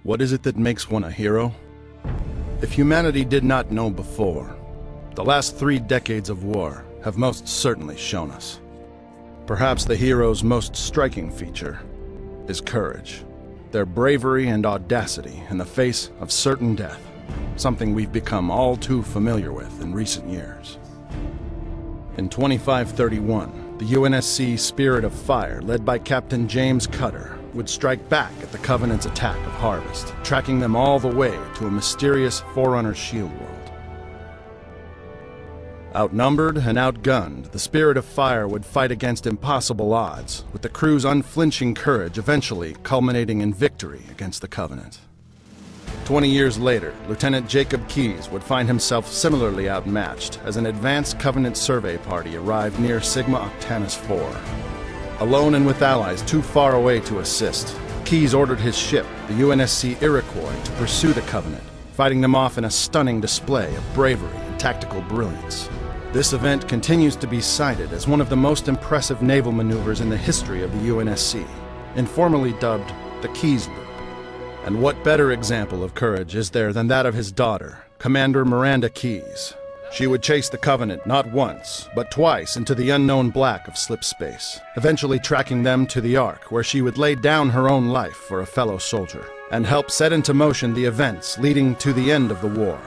What is it that makes one a hero? If humanity did not know before, the last 3 decades of war have most certainly shown us. Perhaps the hero's most striking feature is courage. Their bravery and audacity in the face of certain death, something we've become all too familiar with in recent years. In 2531, the UNHC Spirit of Fire, led by Captain James Cutter, would strike back at the Covenant's attack of Harvest, tracking them all the way to a mysterious Forerunner shield world. Outnumbered and outgunned, the Spirit of Fire would fight against impossible odds, with the crew's unflinching courage eventually culminating in victory against the Covenant. 20 years later, Lieutenant Jacob Keyes would find himself similarly outmatched as an advanced Covenant survey party arrived near Sigma Octantis IV. Alone and with allies too far away to assist, Keyes ordered his ship, the UNHC Iroquois, to pursue the Covenant, fighting them off in a stunning display of bravery and tactical brilliance. This event continues to be cited as one of the most impressive naval maneuvers in the history of the UNHC, informally dubbed the Keyes Loop. And what better example of courage is there than that of his daughter, Commander Miranda Keyes? She would chase the Covenant not once, but twice into the unknown black of slip space, eventually tracking them to the Ark, where she would lay down her own life for a fellow soldier, and help set into motion the events leading to the end of the war.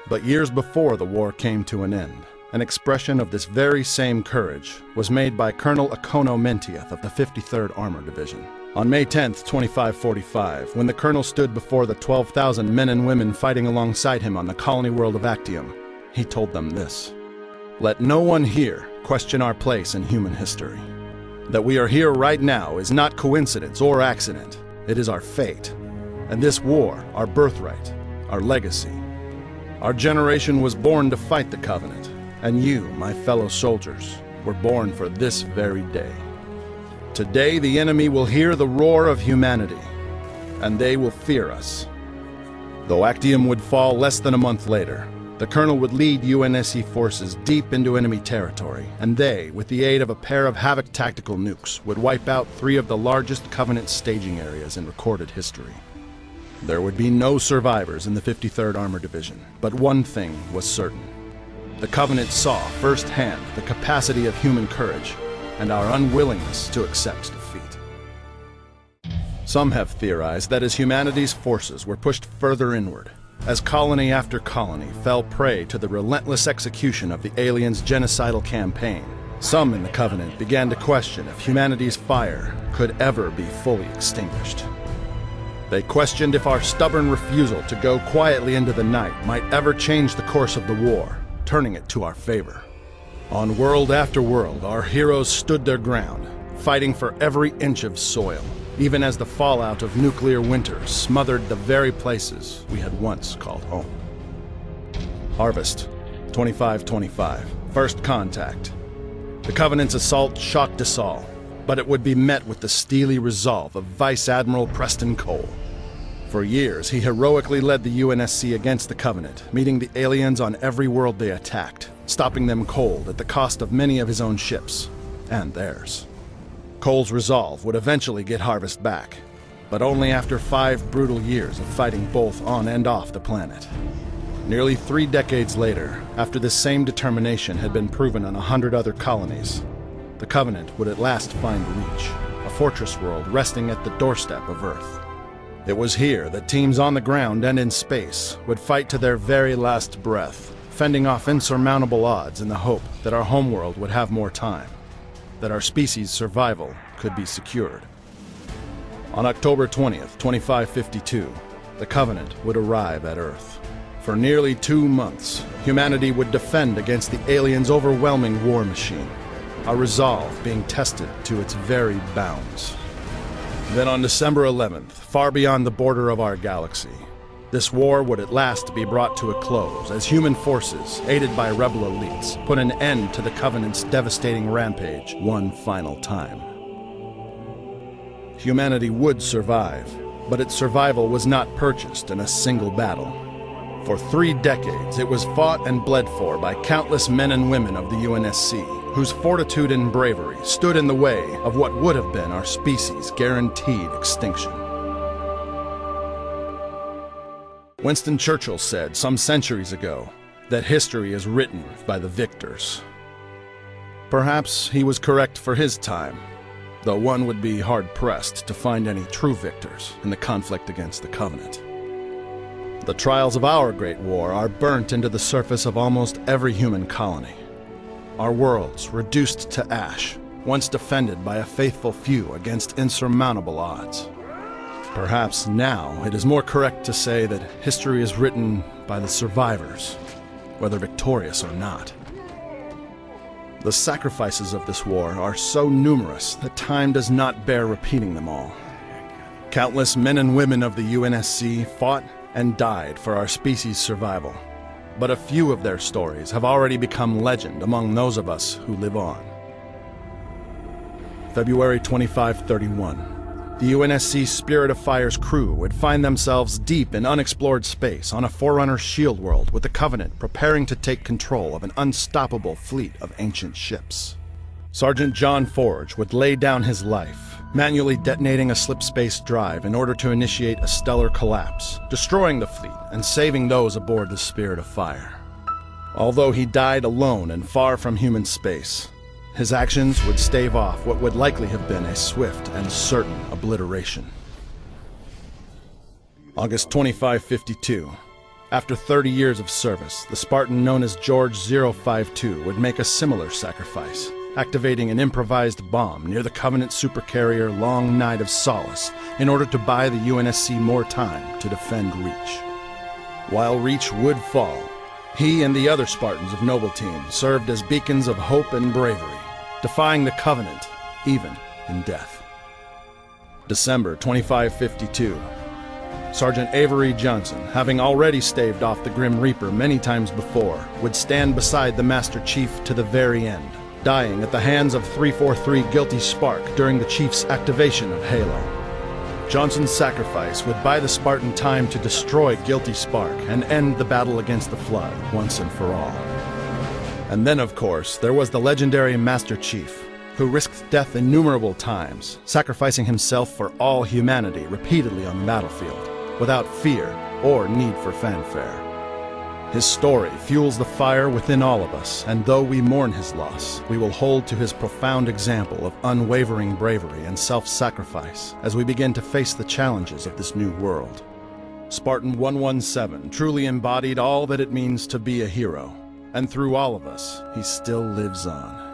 But years before the war came to an end, an expression of this very same courage was made by Colonel Akono Mentieth of the 53rd Armored Division. On May 10, 2545, when the colonel stood before the 12,000 men and women fighting alongside him on the colony world of Actium, he told them this: "Let no one here question our place in human history. That we are here right now is not coincidence or accident. It is our fate. And this war, our birthright, our legacy. Our generation was born to fight the Covenant, and you, my fellow soldiers, were born for this very day. Today the enemy will hear the roar of humanity, and they will fear us." Though Actium would fall less than a month later, the colonel would lead UNHC forces deep into enemy territory, and they, with the aid of a pair of Havoc tactical nukes, would wipe out 3 of the largest Covenant staging areas in recorded history. There would be no survivors in the 53rd Armored Division, but one thing was certain. The Covenant saw firsthand the capacity of human courage and our unwillingness to accept defeat. Some have theorized that as humanity's forces were pushed further inward, as colony after colony fell prey to the relentless execution of the aliens' genocidal campaign, some in the Covenant began to question if humanity's fire could ever be fully extinguished. They questioned if our stubborn refusal to go quietly into the night might ever change the course of the war, turning it to our favor. On world after world, our heroes stood their ground, fighting for every inch of soil, even as the fallout of nuclear winter smothered the very places we had once called home. Harvest, 2525, first contact. The Covenant's assault shocked us all, but it would be met with the steely resolve of Vice Admiral Preston Cole. For years, he heroically led the UNHC against the Covenant, meeting the aliens on every world they attacked, stopping them cold at the cost of many of his own ships, and theirs. Cole's resolve would eventually get Harvest back, but only after 5 brutal years of fighting both on and off the planet. Nearly 3 decades later, after this same determination had been proven on 100 other colonies, the Covenant would at last find Reach, a fortress world resting at the doorstep of Earth. It was here that teams on the ground and in space would fight to their very last breath, fending off insurmountable odds in the hope that our homeworld would have more time, that our species' survival could be secured. On October 20th, 2552, the Covenant would arrive at Earth. For nearly 2 months, humanity would defend against the aliens' overwhelming war machine, our resolve being tested to its very bounds. Then on December 11th, far beyond the border of our galaxy, this war would at last be brought to a close as human forces, aided by rebel elites, put an end to the Covenant's devastating rampage one final time. Humanity would survive, but its survival was not purchased in a single battle. For 3 decades, it was fought and bled for by countless men and women of the UNHC, whose fortitude and bravery stood in the way of what would have been our species' guaranteed extinction. Winston Churchill said some centuries ago that history is written by the victors. Perhaps he was correct for his time, though one would be hard-pressed to find any true victors in the conflict against the Covenant. The trials of our Great War are burnt into the surface of almost every human colony. Our worlds reduced to ash, once defended by a faithful few against insurmountable odds. Perhaps now it is more correct to say that history is written by the survivors, whether victorious or not. The sacrifices of this war are so numerous that time does not bear repeating them all. Countless men and women of the UNHC fought and died for our species' survival, but a few of their stories have already become legend among those of us who live on. February 2531. The UNHC Spirit of Fire's crew would find themselves deep in unexplored space on a Forerunner shield world with the Covenant preparing to take control of an unstoppable fleet of ancient ships. Sergeant John Forge would lay down his life, manually detonating a slip-space drive in order to initiate a stellar collapse, destroying the fleet and saving those aboard the Spirit of Fire. Although he died alone and far from human space, his actions would stave off what would likely have been a swift and certain obliteration. August 2552. After 30 years of service, the Spartan known as George 052 would make a similar sacrifice, activating an improvised bomb near the Covenant supercarrier Long Night of Solace in order to buy the UNSC more time to defend Reach. While Reach would fall, he and the other Spartans of Noble Team served as beacons of hope and bravery, defying the Covenant, even in death. December 2552. Sergeant Avery Johnson, having already staved off the Grim Reaper many times before, would stand beside the Master Chief to the very end, dying at the hands of 343 Guilty Spark during the Chief's activation of Halo. Johnson's sacrifice would buy the Spartan time to destroy Guilty Spark and end the battle against the Flood once and for all. And then, of course, there was the legendary Master Chief, who risked death innumerable times, sacrificing himself for all humanity repeatedly on the battlefield, without fear or need for fanfare. His story fuels the fire within all of us, and though we mourn his loss, we will hold to his profound example of unwavering bravery and self-sacrifice as we begin to face the challenges of this new world. Spartan 117 truly embodied all that it means to be a hero, and through all of us, he still lives on.